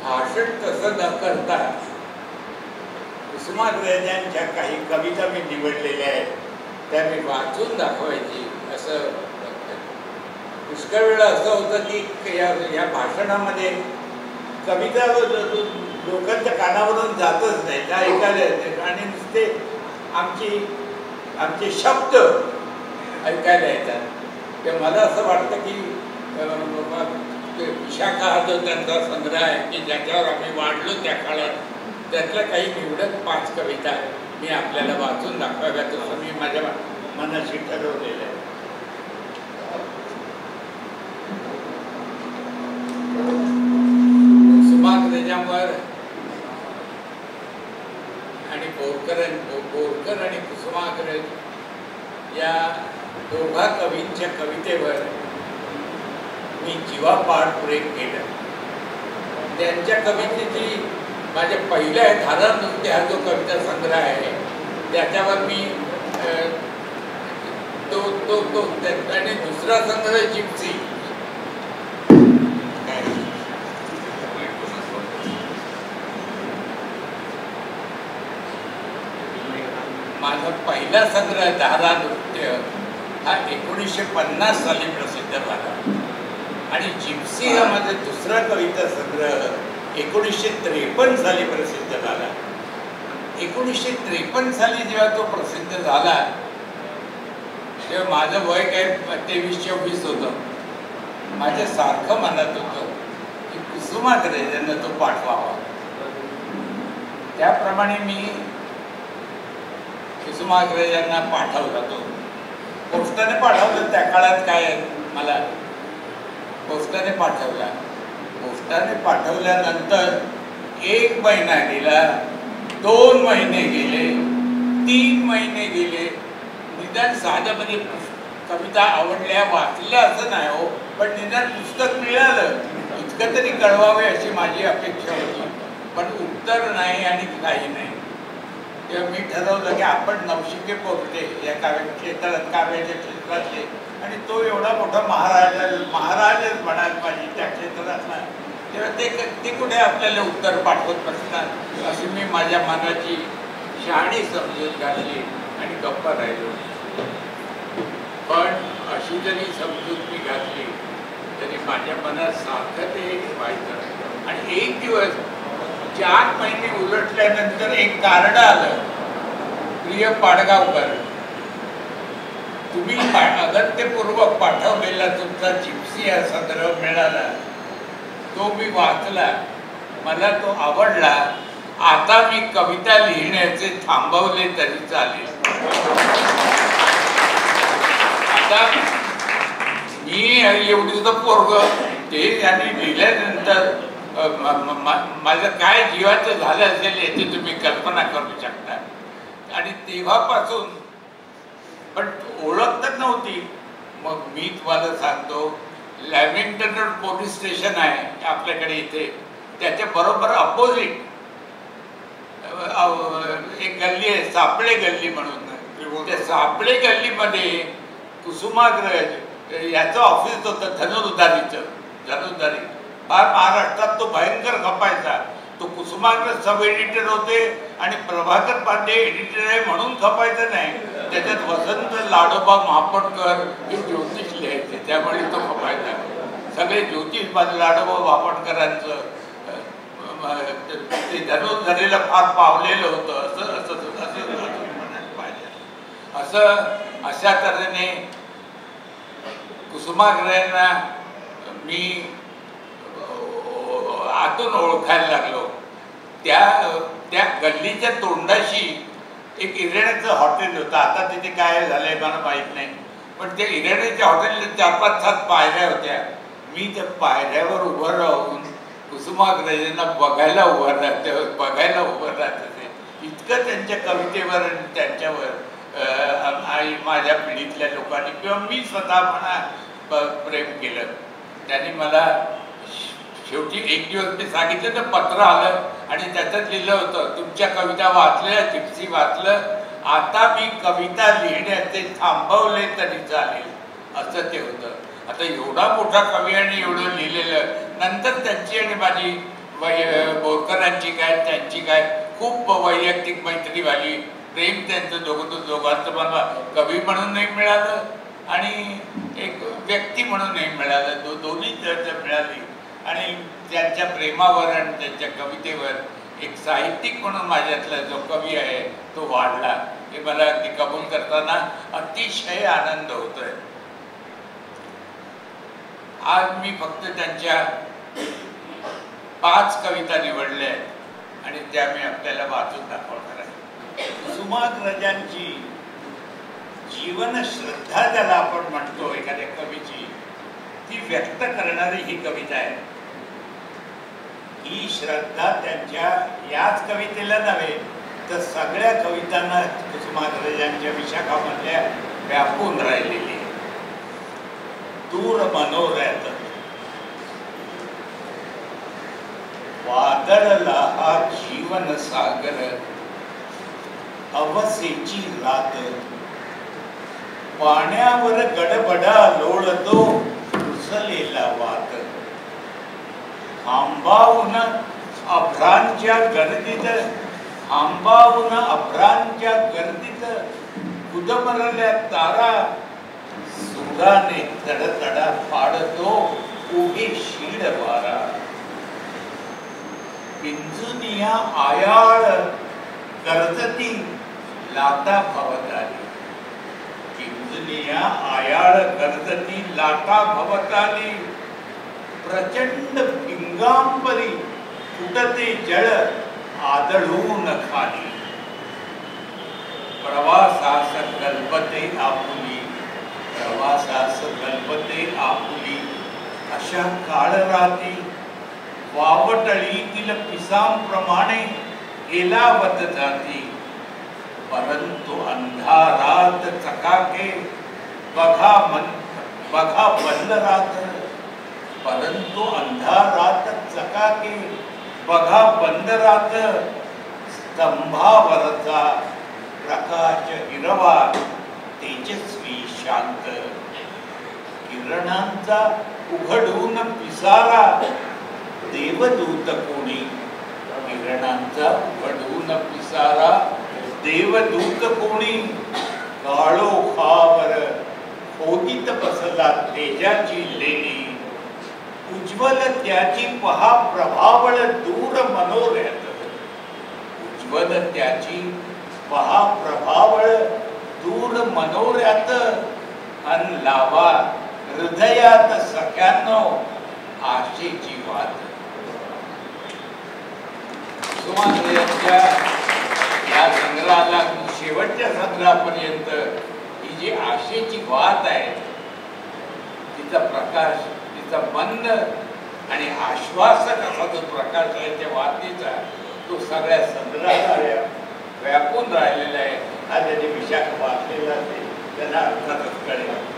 भाषण तसं न करता कुसुमाग्रजांच्या काही कविता मी निवडलेल्या आहेत, त्या मी वाचून दाखवायची असं पुष्कळ वेळा असं होतं की या भाषणामध्ये कविता लोकांच्या कानावरून जातच नाही, त्या ऐकायला येते आणि नुसते आमचे शब्द ऐकायला येतात. ते मला असं वाटतं की विशाखा हा जो त्यांचा संग्रह आहे की ज्याच्यावर आम्ही वाढलो त्या काळात, त्यातल्या काही निवडक 5 कविता मी आपल्याला वाचून दाखवाव्या तसं मी माझ्या मनाशी ठरवलेलं आहे. कुसुमाग्रजांवर आणि बोरकर आणि कुसुमाग्रज या दोघा कवींच्या कवितेवर मी जीवापाड प्रेम केलं. त्यांच्या कवितेची माझ्या पहिल्या धारा नृत्य हा जो कविता संग्रह आहे त्याच्यावर मी तो आणि दुसरा संग्रह जिप्सी, माझा पहिला संग्रह धारा नृत्य हा 1950 साली प्रसिद्ध झाला आणि जिप्सी हा माझा दुसरा कविता संग्रह 1953 साली प्रसिद्ध झाला. 1953 साली जेव्हा तो प्रसिद्ध झाला तेव्हा माझं वय काय 23-24 होतं. माझ्या सारखं मनात होतं की कुसुमाग्रजांना तो पाठवावा. त्याप्रमाणे मी कुसुमाग्रजांना पाठवला. तो पोस्टाने पाठवलं. त्या काळात काय मला पोस्टाने पाठवला. पोस्टाने पाठवल्यानंतर 1 महिना गेला, 2 महिने गेले, 3 महिने गेले. निदान साधं म्हणजे कविता आवडल्या वाचल्या असं नाही हो, पण निदान पुस्तक मिळालं इतकं तरी कळवावे अशी माझी अपेक्षा होती. पण उत्तर नाही आणि काही नाही. तेव्हा मी ठरवलं की आपण नवशिके पोहोचले या काव्याच्या क्षेत्रातले आणि तो एवढा मोठा महाराजच म्हणायला पाहिजे त्या क्षेत्रातला. तेव्हा ते कुठे आपल्याला उत्तर पाठवत नसतात अशी मी माझ्या मनाची शहाणी समजूत घातली आणि गप्प राहिलो. पण अशी जरी समजूत मी घातली तरी माझ्या मनात सारखं ते व्हायचं. आणि एक दिवस 4 महिने उलटल्यानंतर एक कार्ड आलं, प्रिय पाडगावकर, तुम्ही अगत्यपूर्वक पाठवलेला तुमचा जिप्सी हा संग्रह मिळाला, तो मी वाचला, मला तो आवडला. आता मी कविता लिहिण्याचे थांबवले तरी चालेल. आता मी एवढीच पोरग ते त्यांनी लिहिल्यानंतर माझं काय जीवाचं झालं असेल याची तुम्ही कल्पना करू शकता. आणि तेव्हापासून पण ओळख तर नव्हती. मग मी तुम्हाला सांगतो, लॅव्हिंग्टन रोड पोलीस स्टेशन आहे आपल्याकडे इथे, त्याच्या बरोबर अपोजिट एक गल्ली आहे सापळे गल्ली म्हणून. त्या सापळे गल्लीमध्ये कुसुमाग्रज याचं ऑफिस होतं धनुर्धारी. फार महाराष्ट्रात तो भयंकर खपायचा. तो कुसुमाग्रज सब एडिटर होते आणि प्रभाकर पांडे एडिटर आहे म्हणून खपायचं नाही. त्याच्यात वसंत लाडोबा महापटकर हे ज्योतिष लिहायचे, त्यामुळे तो खपायचा. सगळे ज्योतिष लाडोबा महापटकरांचं ते धनुर्धारीला फार पावलेलं होतं. असं म्हणायला पाहिजे. अशा तऱ्हेने कुसुमाग्रजांना मी आतून ओळखायला लागलो. त्या गल्लीच्या तोंडाशी एक इराण्याचं हॉटेल होतं. आता तिथे काय झालंय मला माहीत नाही, पण त्या इराण्याच्या हॉटेलला 4-5 पायऱ्या होत्या. मी त्या पायऱ्यावर उभं राहून कुसुमाग्रजांना बघायला उभं राहत होते. इतकं त्यांच्या कवितेवर आणि त्यांच्यावर आणि माझ्या पिढीतल्या लोकांनी किंवा मी स्वतः म्हणा प्रेम केलं. त्यांनी मला शेवटी एक दिवस मी सांगितलं तर पत्र आलं आणि त्याच्यात लिहिलं होतं, तुमच्या कविता वाचल्या, जिप्सी वाचलं, आता मी कविता लिहिण्याचे थांबवले तरी चालेल, असं ते होतं. आता एवढा मोठा कवी आणि एवढं लिहिलेलं, नंतर त्यांची आणि माझी बोरकरांची काय त्यांची काय खूप वैयक्तिक मैत्री झाली, प्रेम त्यांचं दोघांचं मला कवी म्हणून नाही मिळालं आणि एक व्यक्ती म्हणून नाही मिळालं, दोन्ही मिळाली. आणि त्यांच्या प्रेमावर आणि त्यांच्या कवितेवर एक साहित्यिक म्हणून माझ्यातला जो कवी आहे तो वाढला, हे मला अगदी कबूल करताना अतिशय आनंद होतोय. आज मी फक्त त्यांच्या 5 कविता निवडल्या आहेत आणि त्या मी आपल्याला वाचून दाखवणार आहे. कुसुमाग्रजांची जीवन श्रद्धा ज्याला आपण म्हणतो एखाद्या कवीची, ती व्यक्त करणारी ही कविता आहे. ही श्रद्धा त्यांच्या याच कवितेला नव्हे तर सगळ्या कवितांना कुसुमाग्रजांच्या विशाखामधल्या व्यापून राहिलेली आहे. दूर मनोरथ वादळला हा जीवन सागर, अवसेची रात पाण्यावर गडबडा लोळतो उसलेला वात. आंबावून अभ्रांच्या गर्दीत, आंबावून अभ्रांच्या गर्दीत उदमरल्या तारा, सुराने तडतडा फाडतो उभे शीड वारा. पिंजुनिया आयाळ गर्जती लाटा भवताली, पिंजुनिया आयाळ गर्जती लाटा भवताली. प्रचंड पिंगांबरी फुटते जळ आदळून खाली. प्रवासास कल्पते आपुली, प्रवासास कल्पते आपुली. अशा काळ राती वावटळीतील पिसांप्रमाणे हेलावत जाती. परंतु अंधारात चकाके बघा बंद रात्र, परंतु अंधारात चकाके बघा बंद रात्र. स्तंभावरचा प्रकाश हिरवा तेजस्वी शांत. किरणांचा उघडून पिसारा देवदूत कोणी, किरणांचा उघडून पिसारा देवदूत कोणी. काळोखावर खोदीत बसला तेजाची लेणी, उज्ज्वल त्याची पहा प्रभावळ दूर मनोरथ. उज्ज्वल त्याची पहा प्रभावळ दूर मनोरथ. अन लावा हृदयात सख्यानो आशेची वात. कुसुमाग्रजांच्या या संग्रहाला शेवटच्या संग्रहापर्यंत ही जी आशेची वात आहे, तिचा प्रकाश, तिचा मंद आणि आश्वासक असा जो प्रकाश आहे त्या वातीचा, तो सगळ्या संग्रहाला व्यापून राहिलेला आहे. हा त्याने विशाख वाचलेला असेल त्यांना अर्थातच कळेल.